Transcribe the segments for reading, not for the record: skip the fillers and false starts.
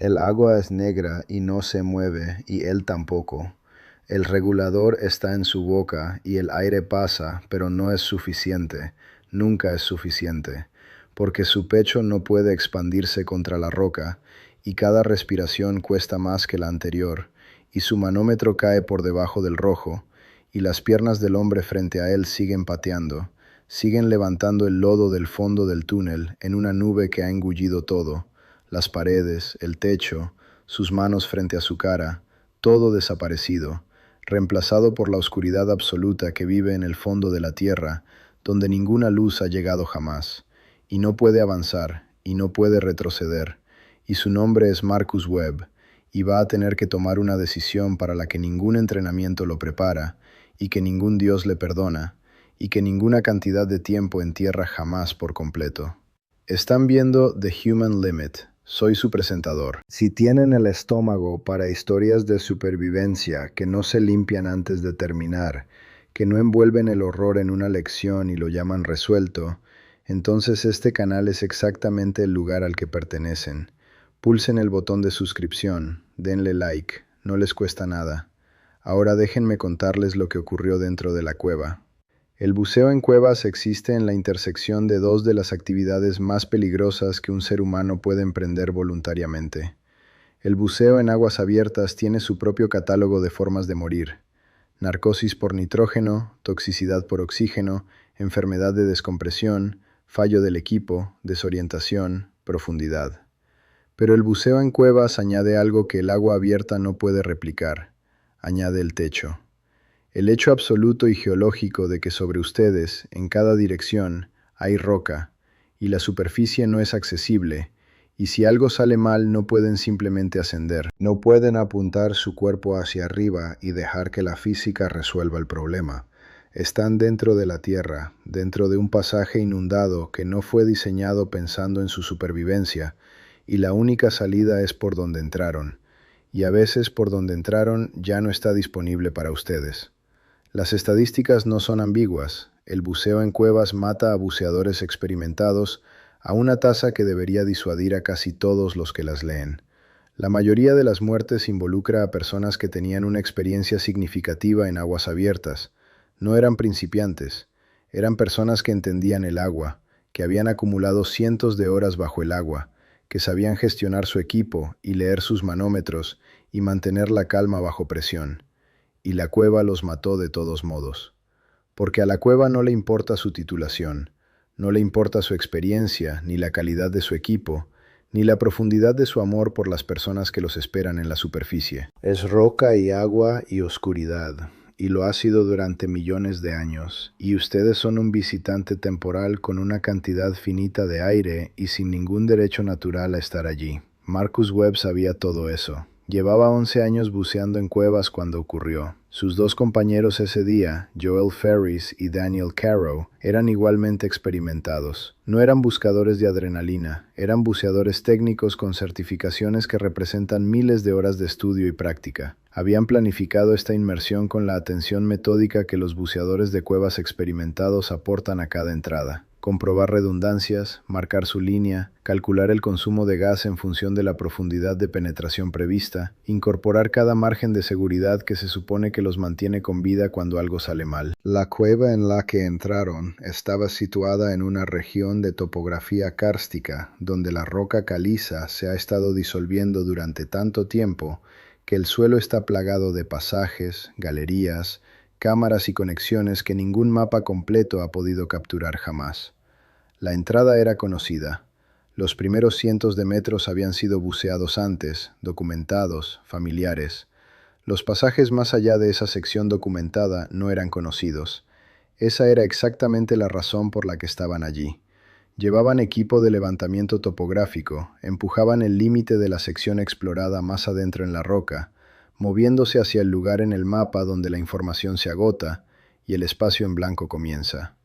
El agua es negra y no se mueve, y él tampoco. El regulador está en su boca y el aire pasa, pero no es suficiente, nunca es suficiente, porque su pecho no puede expandirse contra la roca, y cada respiración cuesta más que la anterior, y su manómetro cae por debajo del rojo, y las piernas del hombre frente a él siguen pateando, siguen levantando el lodo del fondo del túnel en una nube que ha engullido todo, las paredes, el techo, sus manos frente a su cara, todo desaparecido, reemplazado por la oscuridad absoluta que vive en el fondo de la tierra, donde ninguna luz ha llegado jamás, y no puede avanzar, y no puede retroceder, y su nombre es Marcus Webb, y va a tener que tomar una decisión para la que ningún entrenamiento lo prepara, y que ningún Dios le perdona, y que ninguna cantidad de tiempo entierra jamás por completo. Están viendo The Human Limit. Soy su presentador. Si tienen el estómago para historias de supervivencia que no se limpian antes de terminar, que no envuelven el horror en una lección y lo llaman resuelto, entonces este canal es exactamente el lugar al que pertenecen. Pulsen el botón de suscripción, denle like, no les cuesta nada. Ahora déjenme contarles lo que ocurrió dentro de la cueva. El buceo en cuevas existe en la intersección de dos de las actividades más peligrosas que un ser humano puede emprender voluntariamente. El buceo en aguas abiertas tiene su propio catálogo de formas de morir: narcosis por nitrógeno, toxicidad por oxígeno, enfermedad de descompresión, fallo del equipo, desorientación, profundidad. Pero el buceo en cuevas añade algo que el agua abierta no puede replicar: añade el techo. El hecho absoluto y geológico de que sobre ustedes, en cada dirección, hay roca, y la superficie no es accesible, y si algo sale mal no pueden simplemente ascender. No pueden apuntar su cuerpo hacia arriba y dejar que la física resuelva el problema. Están dentro de la tierra, dentro de un pasaje inundado que no fue diseñado pensando en su supervivencia, y la única salida es por donde entraron, y a veces por donde entraron ya no está disponible para ustedes. Las estadísticas no son ambiguas. El buceo en cuevas mata a buceadores experimentados a una tasa que debería disuadir a casi todos los que las leen. La mayoría de las muertes involucra a personas que tenían una experiencia significativa en aguas abiertas. No eran principiantes, eran personas que entendían el agua, que habían acumulado cientos de horas bajo el agua, que sabían gestionar su equipo y leer sus manómetros y mantener la calma bajo presión. Y la cueva los mató de todos modos. Porque a la cueva no le importa su titulación, no le importa su experiencia, ni la calidad de su equipo, ni la profundidad de su amor por las personas que los esperan en la superficie. Es roca y agua y oscuridad, y lo ha sido durante millones de años, y ustedes son un visitante temporal con una cantidad finita de aire y sin ningún derecho natural a estar allí. Marcus Webb sabía todo eso. Llevaba 11 años buceando en cuevas cuando ocurrió. Sus dos compañeros ese día, Joel Ferris y Daniel Carrow, eran igualmente experimentados. No eran buscadores de adrenalina, eran buceadores técnicos con certificaciones que representan miles de horas de estudio y práctica. Habían planificado esta inmersión con la atención metódica que los buceadores de cuevas experimentados aportan a cada entrada. Comprobar redundancias, marcar su línea, calcular el consumo de gas en función de la profundidad de penetración prevista, incorporar cada margen de seguridad que se supone que los mantiene con vida cuando algo sale mal. La cueva en la que entraron estaba situada en una región de topografía kárstica, donde la roca caliza se ha estado disolviendo durante tanto tiempo que el suelo está plagado de pasajes, galerías, cámaras y conexiones que ningún mapa completo ha podido capturar jamás. La entrada era conocida. Los primeros cientos de metros habían sido buceados antes, documentados, familiares. Los pasajes más allá de esa sección documentada no eran conocidos. Esa era exactamente la razón por la que estaban allí. Llevaban equipo de levantamiento topográfico, empujaban el límite de la sección explorada más adentro en la roca, moviéndose hacia el lugar en el mapa donde la información se agota y el espacio en blanco comienza.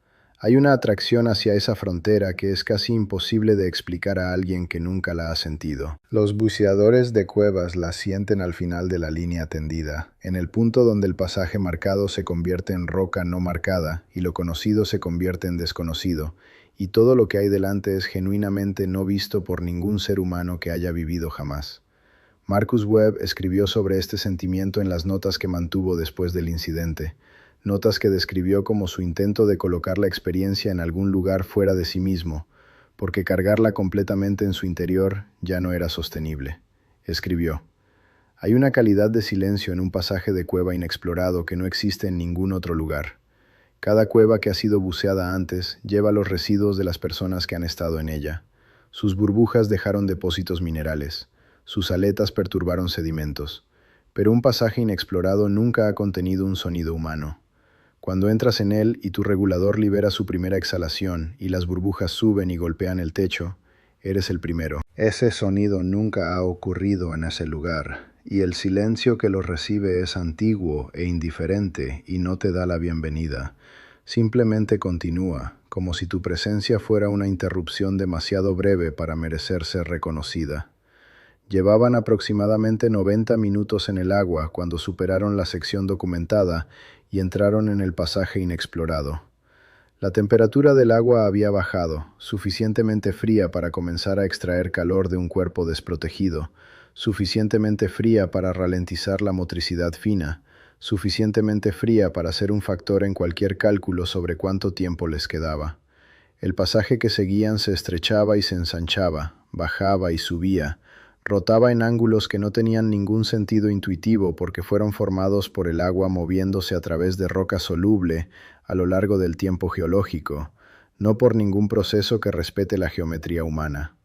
Hay una atracción hacia esa frontera que es casi imposible de explicar a alguien que nunca la ha sentido. Los buceadores de cuevas la sienten al final de la línea tendida, en el punto donde el pasaje marcado se convierte en roca no marcada y lo conocido se convierte en desconocido, y todo lo que hay delante es genuinamente no visto por ningún ser humano que haya vivido jamás. Marcus Webb escribió sobre este sentimiento en las notas que mantuvo después del incidente, notas que describió como su intento de colocar la experiencia en algún lugar fuera de sí mismo, porque cargarla completamente en su interior ya no era sostenible. Escribió: «Hay una calidad de silencio en un pasaje de cueva inexplorado que no existe en ningún otro lugar. Cada cueva que ha sido buceada antes lleva los residuos de las personas que han estado en ella. Sus burbujas dejaron depósitos minerales. Sus aletas perturbaron sedimentos. Pero un pasaje inexplorado nunca ha contenido un sonido humano. Cuando entras en él y tu regulador libera su primera exhalación y las burbujas suben y golpean el techo, eres el primero. Ese sonido nunca ha ocurrido en ese lugar, y el silencio que lo recibe es antiguo e indiferente y no te da la bienvenida. Simplemente continúa, como si tu presencia fuera una interrupción demasiado breve para merecer ser reconocida». Llevaban aproximadamente 90 minutos en el agua cuando superaron la sección documentada y entraron en el pasaje inexplorado. La temperatura del agua había bajado, suficientemente fría para comenzar a extraer calor de un cuerpo desprotegido, suficientemente fría para ralentizar la motricidad fina, suficientemente fría para ser un factor en cualquier cálculo sobre cuánto tiempo les quedaba. El pasaje que seguían se estrechaba y se ensanchaba, bajaba y subía, rotaba en ángulos que no tenían ningún sentido intuitivo porque fueron formados por el agua moviéndose a través de roca soluble a lo largo del tiempo geológico, no por ningún proceso que respete la geometría humana.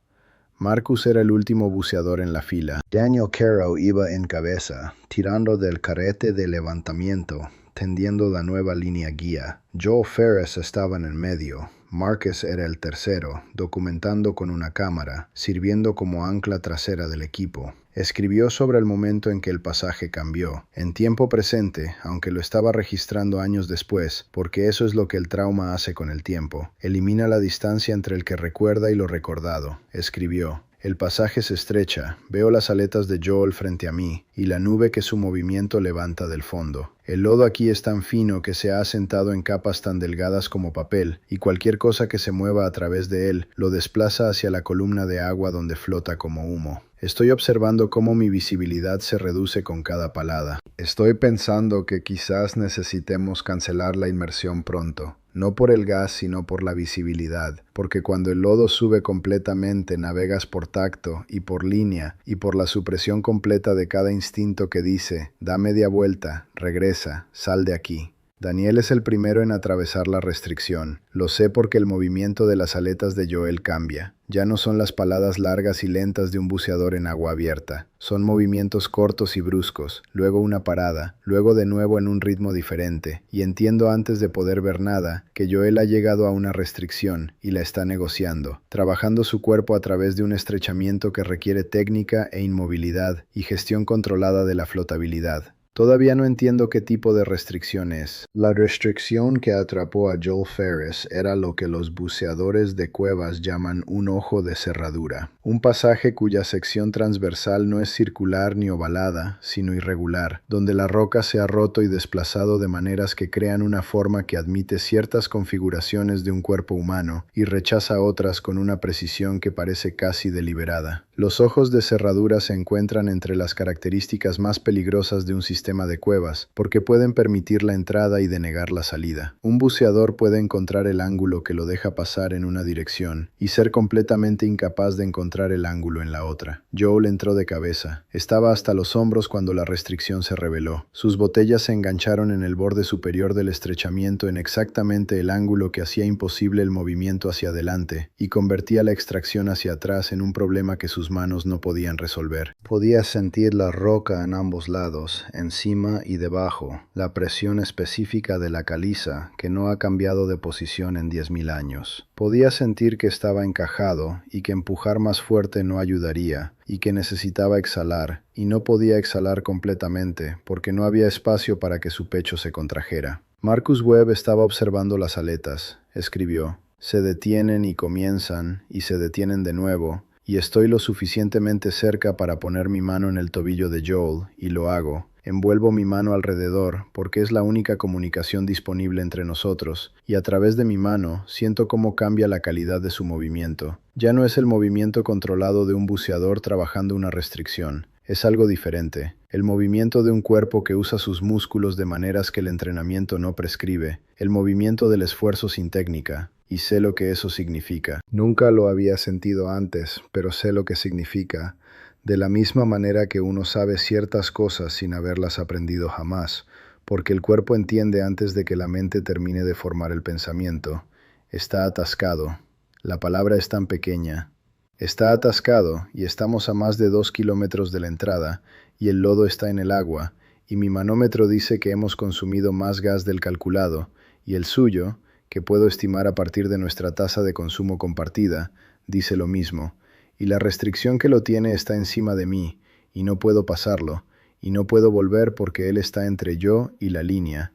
Marcus era el último buceador en la fila. Daniel Caro iba en cabeza, tirando del carrete de levantamiento, tendiendo la nueva línea guía. Joel Ferris estaba en el medio. Marcus era el tercero, documentando con una cámara, sirviendo como ancla trasera del equipo. Escribió sobre el momento en que el pasaje cambió, en tiempo presente, aunque lo estaba registrando años después, porque eso es lo que el trauma hace con el tiempo. Elimina la distancia entre el que recuerda y lo recordado. Escribió: «El pasaje se estrecha, veo las aletas de Joel frente a mí, y la nube que su movimiento levanta del fondo. El lodo aquí es tan fino que se ha asentado en capas tan delgadas como papel, y cualquier cosa que se mueva a través de él lo desplaza hacia la columna de agua donde flota como humo. Estoy observando cómo mi visibilidad se reduce con cada palada. Estoy pensando que quizás necesitemos cancelar la inmersión pronto. No por el gas, sino por la visibilidad, porque cuando el lodo sube completamente navegas por tacto y por línea y por la supresión completa de cada instinto que dice: da media vuelta, regresa, sal de aquí». Daniel es el primero en atravesar la restricción. Lo sé porque el movimiento de las aletas de Joel cambia. Ya no son las paladas largas y lentas de un buceador en agua abierta. Son movimientos cortos y bruscos, luego una parada, luego de nuevo en un ritmo diferente. Y entiendo antes de poder ver nada que Joel ha llegado a una restricción y la está negociando, trabajando su cuerpo a través de un estrechamiento que requiere técnica e inmovilidad y gestión controlada de la flotabilidad. Todavía no entiendo qué tipo de restricción es. La restricción que atrapó a Joel Ferris era lo que los buceadores de cuevas llaman un ojo de cerradura. Un pasaje cuya sección transversal no es circular ni ovalada, sino irregular, donde la roca se ha roto y desplazado de maneras que crean una forma que admite ciertas configuraciones de un cuerpo humano y rechaza otras con una precisión que parece casi deliberada. Los ojos de cerradura se encuentran entre las características más peligrosas de un sistema de cuevas, porque pueden permitir la entrada y denegar la salida. Un buceador puede encontrar el ángulo que lo deja pasar en una dirección y ser completamente incapaz de encontrar el ángulo en la otra. Joel entró de cabeza. Estaba hasta los hombros cuando la restricción se reveló. Sus botellas se engancharon en el borde superior del estrechamiento en exactamente el ángulo que hacía imposible el movimiento hacia adelante y convertía la extracción hacia atrás en un problema que sus manos no podían resolver. Podía sentir la roca en ambos lados, encima y debajo, la presión específica de la caliza que no ha cambiado de posición en 10.000 años. Podía sentir que estaba encajado y que empujar más fuerte no ayudaría y que necesitaba exhalar, y no podía exhalar completamente porque no había espacio para que su pecho se contrajera. Marcus Webb estaba observando las aletas. Escribió: «Se detienen y comienzan y se detienen de nuevo, y estoy lo suficientemente cerca para poner mi mano en el tobillo de Joel, y lo hago. Envuelvo mi mano alrededor porque es la única comunicación disponible entre nosotros, y a través de mi mano siento cómo cambia la calidad de su movimiento. Ya no es el movimiento controlado de un buceador trabajando una restricción. Es algo diferente. El movimiento de un cuerpo que usa sus músculos de maneras que el entrenamiento no prescribe. El movimiento del esfuerzo sin técnica. Y sé lo que eso significa. Nunca lo había sentido antes, pero sé lo que significa. De la misma manera que uno sabe ciertas cosas sin haberlas aprendido jamás, porque el cuerpo entiende antes de que la mente termine de formar el pensamiento. Está atascado. La palabra es tan pequeña. Está atascado y estamos a más de 2 kilómetros de la entrada y el lodo está en el agua y mi manómetro dice que hemos consumido más gas del calculado y el suyo, que puedo estimar a partir de nuestra tasa de consumo compartida, dice lo mismo. Y la restricción que lo tiene está encima de mí y no puedo pasarlo y no puedo volver porque él está entre yo y la línea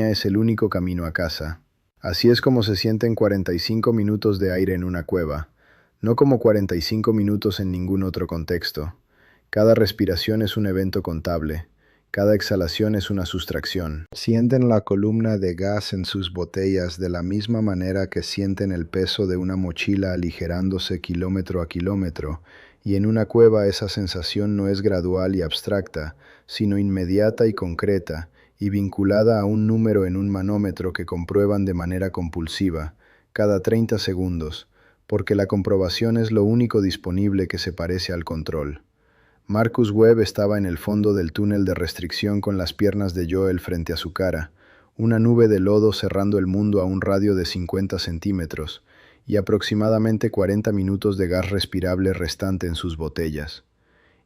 es el único camino a casa. Así es como se sienten 45 minutos de aire en una cueva. No como 45 minutos en ningún otro contexto. Cada respiración es un evento contable. Cada exhalación es una sustracción. Sienten la columna de gas en sus botellas de la misma manera que sienten el peso de una mochila aligerándose kilómetro a kilómetro, y en una cueva esa sensación no es gradual y abstracta, sino inmediata y concreta, y vinculada a un número en un manómetro que comprueban de manera compulsiva, cada 30 segundos, porque la comprobación es lo único disponible que se parece al control. Marcus Webb estaba en el fondo del túnel de restricción con las piernas de Joel frente a su cara, una nube de lodo cerrando el mundo a un radio de 50 centímetros, y aproximadamente 40 minutos de gas respirable restante en sus botellas.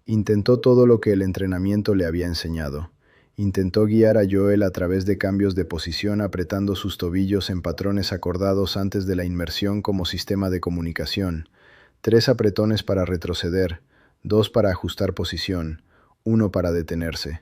Intentó todo lo que el entrenamiento le había enseñado. Intentó guiar a Joel a través de cambios de posición apretando sus tobillos en patrones acordados antes de la inmersión como sistema de comunicación. 3 apretones para retroceder, 2 para ajustar posición, 1 para detenerse.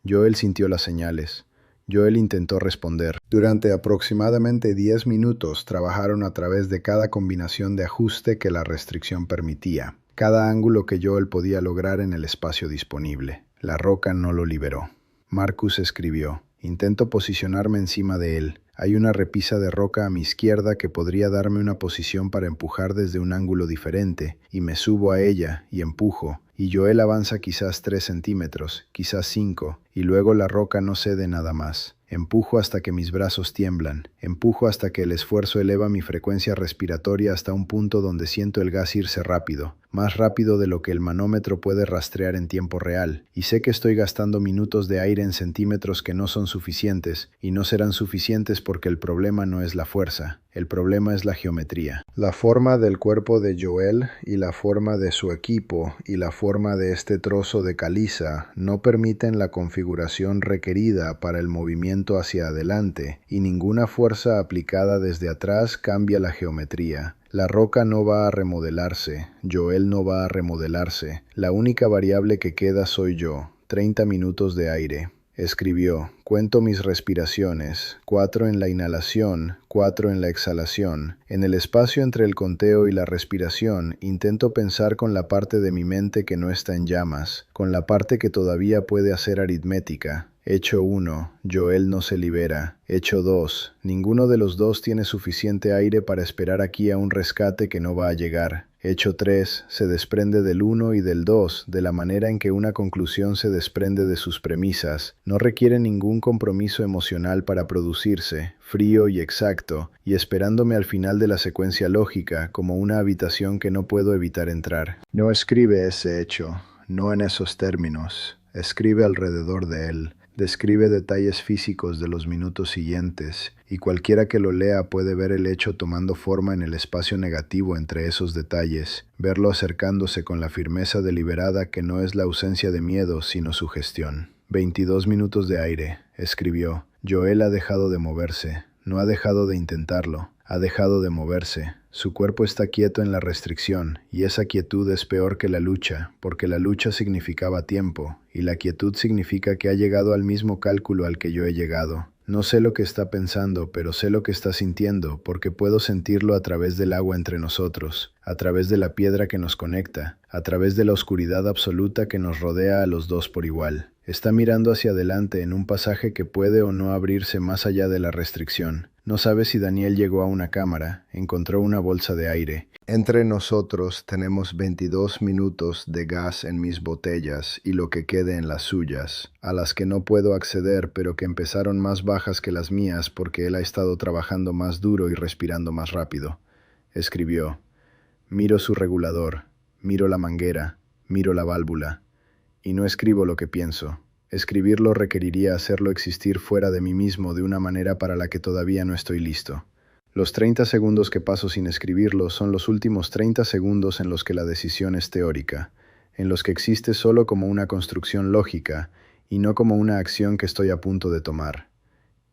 Joel sintió las señales. Joel intentó responder. Durante aproximadamente 10 minutos trabajaron a través de cada combinación de ajuste que la restricción permitía, cada ángulo que Joel podía lograr en el espacio disponible. La roca no lo liberó. Marcus escribió: intento posicionarme encima de él. Hay una repisa de roca a mi izquierda que podría darme una posición para empujar desde un ángulo diferente, y me subo a ella y empujo, y Joel avanza quizás 3 centímetros, quizás 5, y luego la roca no cede nada más. Empujo hasta que mis brazos tiemblan, empujo hasta que el esfuerzo eleva mi frecuencia respiratoria hasta un punto donde siento el gas irse rápido, más rápido de lo que el manómetro puede rastrear en tiempo real, y sé que estoy gastando minutos de aire en centímetros que no son suficientes, y no serán suficientes porque el problema no es la fuerza, el problema es la geometría. La forma del cuerpo de Joel y la forma de su equipo y la forma de este trozo de caliza no permiten la configuración requerida para el movimiento hacia adelante, y ninguna fuerza aplicada desde atrás cambia la geometría. La roca no va a remodelarse, Joel no va a remodelarse, la única variable que queda soy yo. 30 minutos de aire. Escribió: cuento mis respiraciones, 4 en la inhalación, 4 en la exhalación. En el espacio entre el conteo y la respiración, intento pensar con la parte de mi mente que no está en llamas, con la parte que todavía puede hacer aritmética. Hecho 1, Joel no se libera. Hecho 2, ninguno de los dos tiene suficiente aire para esperar aquí a un rescate que no va a llegar. Hecho 3, se desprende del 1 y del 2, de la manera en que una conclusión se desprende de sus premisas. No requiere ningún compromiso emocional para producirse, frío y exacto, y esperándome al final de la secuencia lógica, como una habitación que no puedo evitar entrar. No escribe ese hecho, no en esos términos. Escribe alrededor de él. Describe detalles físicos de los minutos siguientes, y cualquiera que lo lea puede ver el hecho tomando forma en el espacio negativo entre esos detalles, verlo acercándose con la firmeza deliberada que no es la ausencia de miedo, sino su gestión. 22 minutos de aire, escribió. Joel ha dejado de moverse, no ha dejado de intentarlo, ha dejado de moverse. Su cuerpo está quieto en la restricción, y esa quietud es peor que la lucha, porque la lucha significaba tiempo, y la quietud significa que ha llegado al mismo cálculo al que yo he llegado. No sé lo que está pensando, pero sé lo que está sintiendo, porque puedo sentirlo a través del agua entre nosotros, a través de la piedra que nos conecta, a través de la oscuridad absoluta que nos rodea a los dos por igual. Está mirando hacia adelante en un pasaje que puede o no abrirse más allá de la restricción. No sabe si Daniel llegó a una cámara, encontró una bolsa de aire. Entre nosotros tenemos 22 minutos de gas en mis botellas y lo que quede en las suyas, a las que no puedo acceder pero que empezaron más bajas que las mías porque él ha estado trabajando más duro y respirando más rápido. Escribió. Miro su regulador, miro la manguera, miro la válvula. Y no escribo lo que pienso. Escribirlo requeriría hacerlo existir fuera de mí mismo de una manera para la que todavía no estoy listo. Los 30 segundos que paso sin escribirlo son los últimos 30 segundos en los que la decisión es teórica, en los que existe solo como una construcción lógica y no como una acción que estoy a punto de tomar.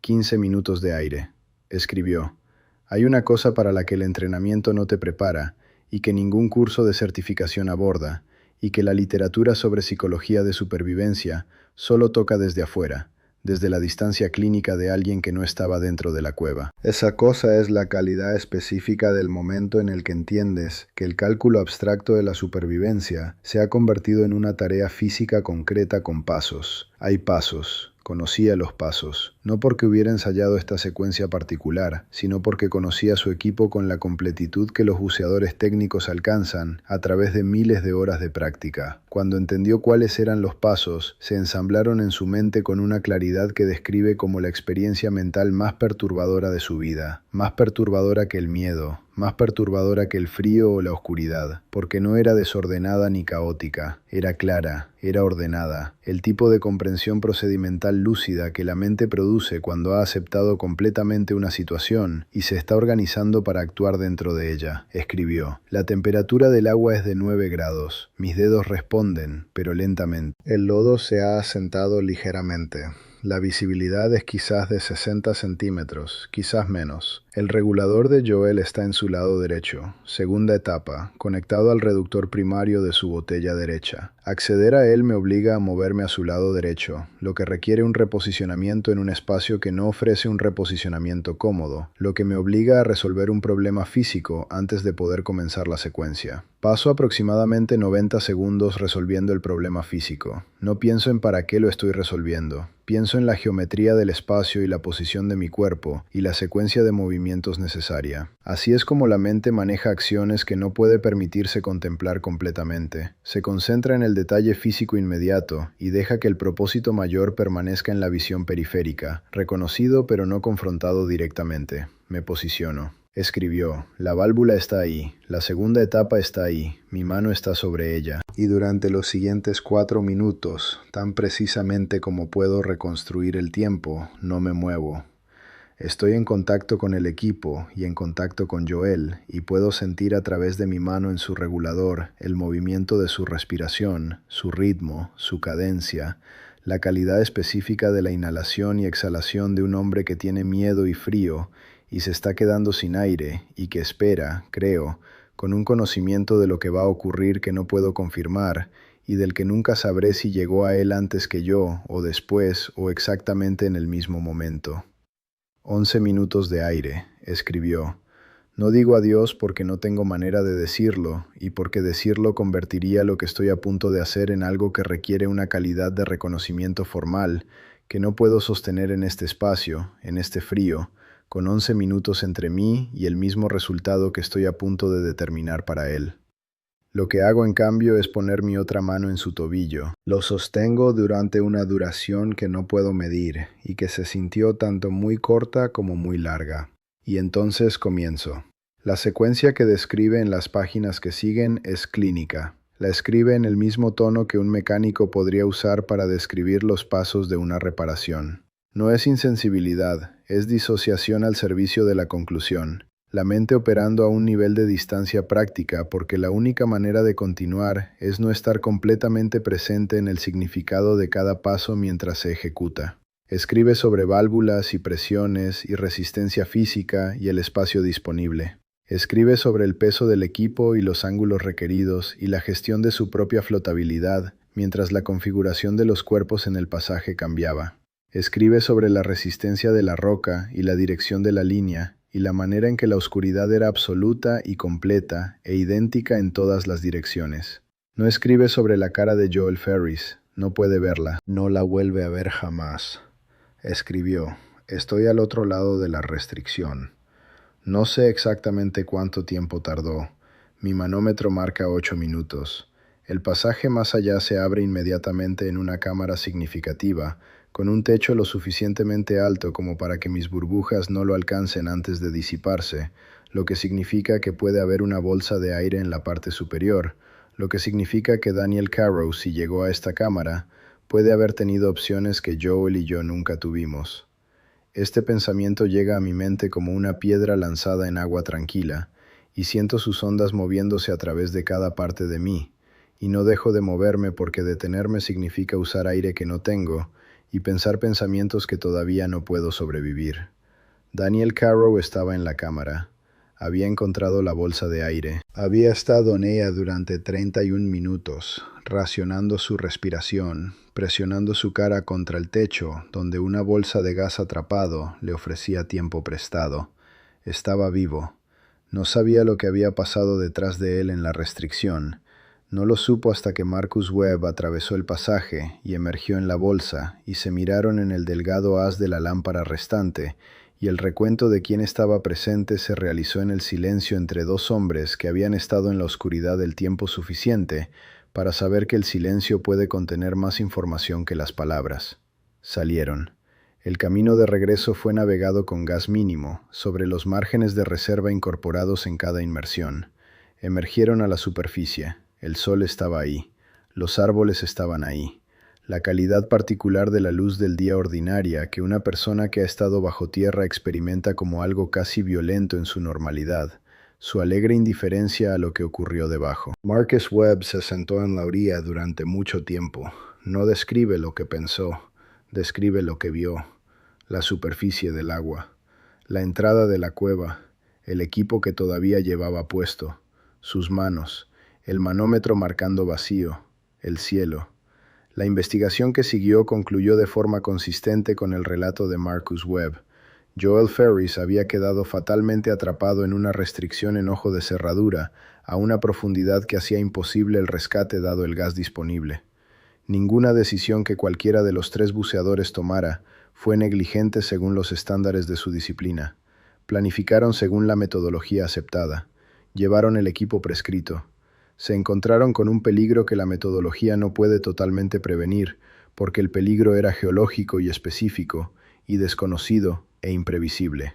15 minutos de aire. Escribió. Hay una cosa para la que el entrenamiento no te prepara y que ningún curso de certificación aborda, y que la literatura sobre psicología de supervivencia solo toca desde afuera, desde la distancia clínica de alguien que no estaba dentro de la cueva. Esa cosa es la calidad específica del momento en el que entiendes que el cálculo abstracto de la supervivencia se ha convertido en una tarea física concreta con pasos. Hay pasos. Conocía los pasos, no porque hubiera ensayado esta secuencia particular, sino porque conocía a su equipo con la completitud que los buceadores técnicos alcanzan a través de miles de horas de práctica. Cuando entendió cuáles eran los pasos, se ensamblaron en su mente con una claridad que describe como la experiencia mental más perturbadora de su vida, más perturbadora que el miedo, más perturbadora que el frío o la oscuridad, porque no era desordenada ni caótica, era clara, era ordenada, el tipo de comprensión procedimental lúcida que la mente produce cuando ha aceptado completamente una situación y se está organizando para actuar dentro de ella. Escribió, la temperatura del agua es de 9 grados, mis dedos responden, pero lentamente. El lodo se ha asentado ligeramente. La visibilidad es quizás de 60 centímetros, quizás menos. El regulador de Joel está en su lado derecho, segunda etapa, conectado al reductor primario de su botella derecha. Acceder a él me obliga a moverme a su lado derecho, lo que requiere un reposicionamiento en un espacio que no ofrece un reposicionamiento cómodo, lo que me obliga a resolver un problema físico antes de poder comenzar la secuencia. Paso aproximadamente 90 segundos resolviendo el problema físico. No pienso en para qué lo estoy resolviendo. Pienso en la geometría del espacio y la posición de mi cuerpo y la secuencia de movimientos necesaria. Así es como la mente maneja acciones que no puede permitirse contemplar completamente. Se concentra en el detalle físico inmediato y deja que el propósito mayor permanezca en la visión periférica, reconocido pero no confrontado directamente. Me posiciono. Escribió, la válvula está ahí, la segunda etapa está ahí, mi mano está sobre ella. Y durante los siguientes 4 minutos, tan precisamente como puedo reconstruir el tiempo, no me muevo. Estoy en contacto con el equipo y en contacto con Joel, y puedo sentir a través de mi mano en su regulador el movimiento de su respiración, su ritmo, su cadencia, la calidad específica de la inhalación y exhalación de un hombre que tiene miedo y frío, y se está quedando sin aire, y que espera, creo, con un conocimiento de lo que va a ocurrir que no puedo confirmar, y del que nunca sabré si llegó a él antes que yo, o después, o exactamente en el mismo momento. 11 minutos de aire, escribió. No digo adiós porque no tengo manera de decirlo, y porque decirlo convertiría lo que estoy a punto de hacer en algo que requiere una calidad de reconocimiento formal, que no puedo sostener en este espacio, en este frío, con 11 minutos entre mí y el mismo resultado que estoy a punto de determinar para él. Lo que hago en cambio es poner mi otra mano en su tobillo. Lo sostengo durante una duración que no puedo medir y que se sintió tanto muy corta como muy larga. Y entonces comienzo. La secuencia que describe en las páginas que siguen es clínica. La escribe en el mismo tono que un mecánico podría usar para describir los pasos de una reparación. No es insensibilidad, es disociación al servicio de la conclusión. La mente operando a un nivel de distancia práctica porque la única manera de continuar es no estar completamente presente en el significado de cada paso mientras se ejecuta. Escribe sobre válvulas y presiones y resistencia física y el espacio disponible. Escribe sobre el peso del equipo y los ángulos requeridos y la gestión de su propia flotabilidad mientras la configuración de los cuerpos en el pasaje cambiaba. Escribe sobre la resistencia de la roca y la dirección de la línea y la manera en que la oscuridad era absoluta y completa e idéntica en todas las direcciones. No escribe sobre la cara de Joel Ferris, No puede verla. No la vuelve a ver jamás. Escribió: estoy al otro lado de la restricción. No sé exactamente cuánto tiempo tardó. Mi manómetro marca 8 minutos. El pasaje más allá se abre inmediatamente en una cámara significativa, con un techo lo suficientemente alto como para que mis burbujas no lo alcancen antes de disiparse, lo que significa que puede haber una bolsa de aire en la parte superior, lo que significa que Daniel Carrow, si llegó a esta cámara, puede haber tenido opciones que Joel y yo nunca tuvimos. Este pensamiento llega a mi mente como una piedra lanzada en agua tranquila, y siento sus ondas moviéndose a través de cada parte de mí, y no dejo de moverme porque detenerme significa usar aire que no tengo, y pensar pensamientos que todavía no puedo sobrevivir. Daniel Carrow estaba en la cámara. Había encontrado la bolsa de aire. Había estado en ella durante 31 minutos, racionando su respiración, presionando su cara contra el techo, donde una bolsa de gas atrapado le ofrecía tiempo prestado. Estaba vivo. No sabía lo que había pasado detrás de él en la restricción. No lo supo hasta que Marcus Webb atravesó el pasaje y emergió en la bolsa, y se miraron en el delgado haz de la lámpara restante, y el recuento de quién estaba presente se realizó en el silencio entre dos hombres que habían estado en la oscuridad el tiempo suficiente para saber que el silencio puede contener más información que las palabras. Salieron. El camino de regreso fue navegado con gas mínimo, sobre los márgenes de reserva incorporados en cada inmersión. Emergieron a la superficie. El sol estaba ahí. Los árboles estaban ahí. La calidad particular de la luz del día ordinaria que una persona que ha estado bajo tierra experimenta como algo casi violento en su normalidad, su alegre indiferencia a lo que ocurrió debajo. Marcus Webb se sentó en la orilla durante mucho tiempo. No describe lo que pensó, describe lo que vio: la superficie del agua, la entrada de la cueva, el equipo que todavía llevaba puesto, sus manos, el manómetro marcando vacío, el cielo. La investigación que siguió concluyó de forma consistente con el relato de Marcus Webb. Joel Ferris había quedado fatalmente atrapado en una restricción en ojo de cerradura, a una profundidad que hacía imposible el rescate dado el gas disponible. Ninguna decisión que cualquiera de los tres buceadores tomara fue negligente según los estándares de su disciplina. Planificaron según la metodología aceptada. Llevaron el equipo prescrito. Se encontraron con un peligro que la metodología no puede totalmente prevenir, porque el peligro era geológico y específico, y desconocido e imprevisible.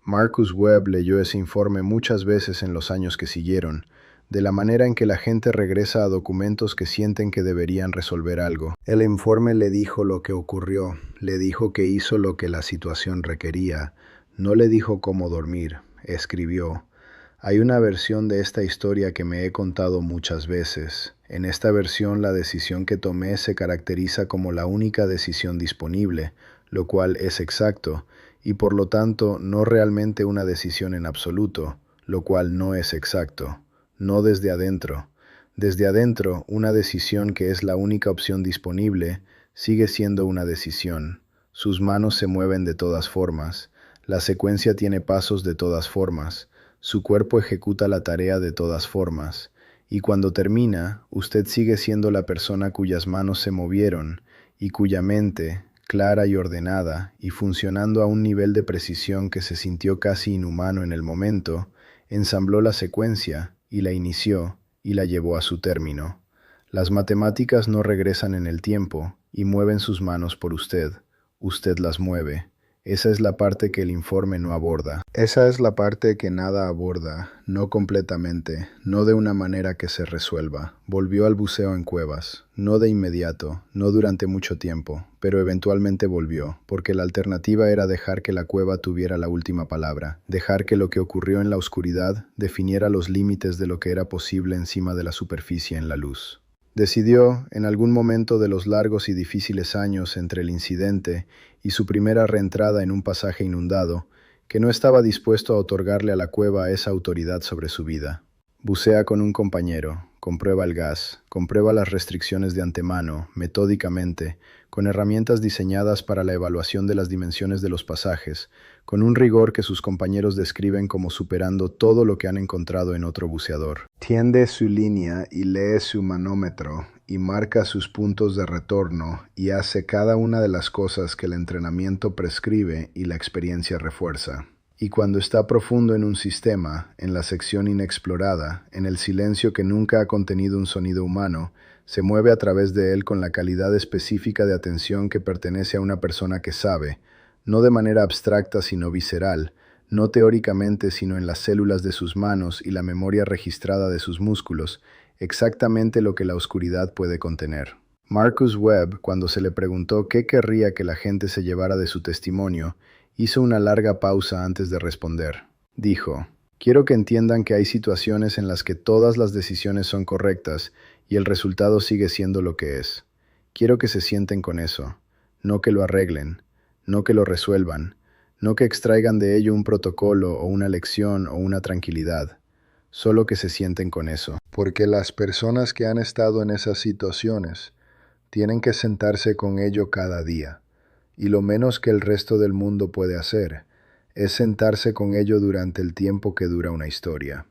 Marcus Webb leyó ese informe muchas veces en los años que siguieron, de la manera en que la gente regresa a documentos que sienten que deberían resolver algo. El informe le dijo lo que ocurrió, le dijo que hizo lo que la situación requería, no le dijo cómo dormir, escribió: hay una versión de esta historia que me he contado muchas veces. En esta versión la decisión que tomé se caracteriza como la única decisión disponible, lo cual es exacto, y por lo tanto no realmente una decisión en absoluto, lo cual no es exacto. No desde adentro. Desde adentro, una decisión que es la única opción disponible sigue siendo una decisión. Sus manos se mueven de todas formas. La secuencia tiene pasos de todas formas. Su cuerpo ejecuta la tarea de todas formas, y cuando termina, usted sigue siendo la persona cuyas manos se movieron, y cuya mente, clara y ordenada, y funcionando a un nivel de precisión que se sintió casi inhumano en el momento, ensambló la secuencia, y la inició, y la llevó a su término. Las matemáticas no regresan en el tiempo, y mueven sus manos por usted. Usted las mueve. Esa es la parte que el informe no aborda. Esa es la parte que nada aborda, no completamente, no de una manera que se resuelva. Volvió al buceo en cuevas, no de inmediato, no durante mucho tiempo, pero eventualmente volvió, porque la alternativa era dejar que la cueva tuviera la última palabra, dejar que lo que ocurrió en la oscuridad definiera los límites de lo que era posible encima de la superficie en la luz. Decidió, en algún momento de los largos y difíciles años entre el incidente y su primera reentrada en un pasaje inundado, que no estaba dispuesto a otorgarle a la cueva esa autoridad sobre su vida. Bucea con un compañero comprueba el gas, comprueba las restricciones de antemano, metódicamente, con herramientas diseñadas para la evaluación de las dimensiones de los pasajes, con un rigor que sus compañeros describen como superando todo lo que han encontrado en otro buceador. Tiende su línea y lee su manómetro y marca sus puntos de retorno y hace cada una de las cosas que el entrenamiento prescribe y la experiencia refuerza. Y cuando está profundo en un sistema, en la sección inexplorada, en el silencio que nunca ha contenido un sonido humano, se mueve a través de él con la calidad específica de atención que pertenece a una persona que sabe, no de manera abstracta sino visceral, no teóricamente sino en las células de sus manos y la memoria registrada de sus músculos, exactamente lo que la oscuridad puede contener. Marcus Webb, cuando se le preguntó qué querría que la gente se llevara de su testimonio, hizo una larga pausa antes de responder. Dijo, quiero que entiendan que hay situaciones en las que todas las decisiones son correctas y el resultado sigue siendo lo que es. Quiero que se sienten con eso, no que lo arreglen, no que lo resuelvan, no que extraigan de ello un protocolo o una lección o una tranquilidad, solo que se sienten con eso. Porque las personas que han estado en esas situaciones tienen que sentarse con ello cada día. Y lo menos que el resto del mundo puede hacer es sentarse con ello durante el tiempo que dura una historia.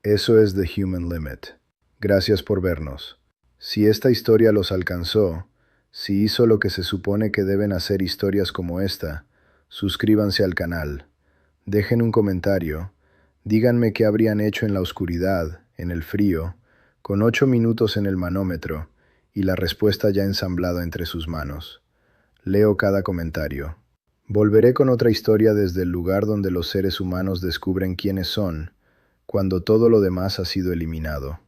Eso es The Human Limit. Gracias por vernos. Si esta historia los alcanzó, si hizo lo que se supone que deben hacer historias como esta, suscríbanse al canal, dejen un comentario, díganme qué habrían hecho en la oscuridad, en el frío, con 8 minutos en el manómetro y la respuesta ya ensamblada entre sus manos. Leo cada comentario. Volveré con otra historia desde el lugar donde los seres humanos descubren quiénes son, cuando todo lo demás ha sido eliminado.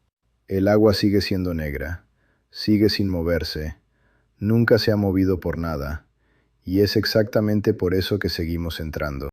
El agua sigue siendo negra, sigue sin moverse, nunca se ha movido por nada, y es exactamente por eso que seguimos entrando.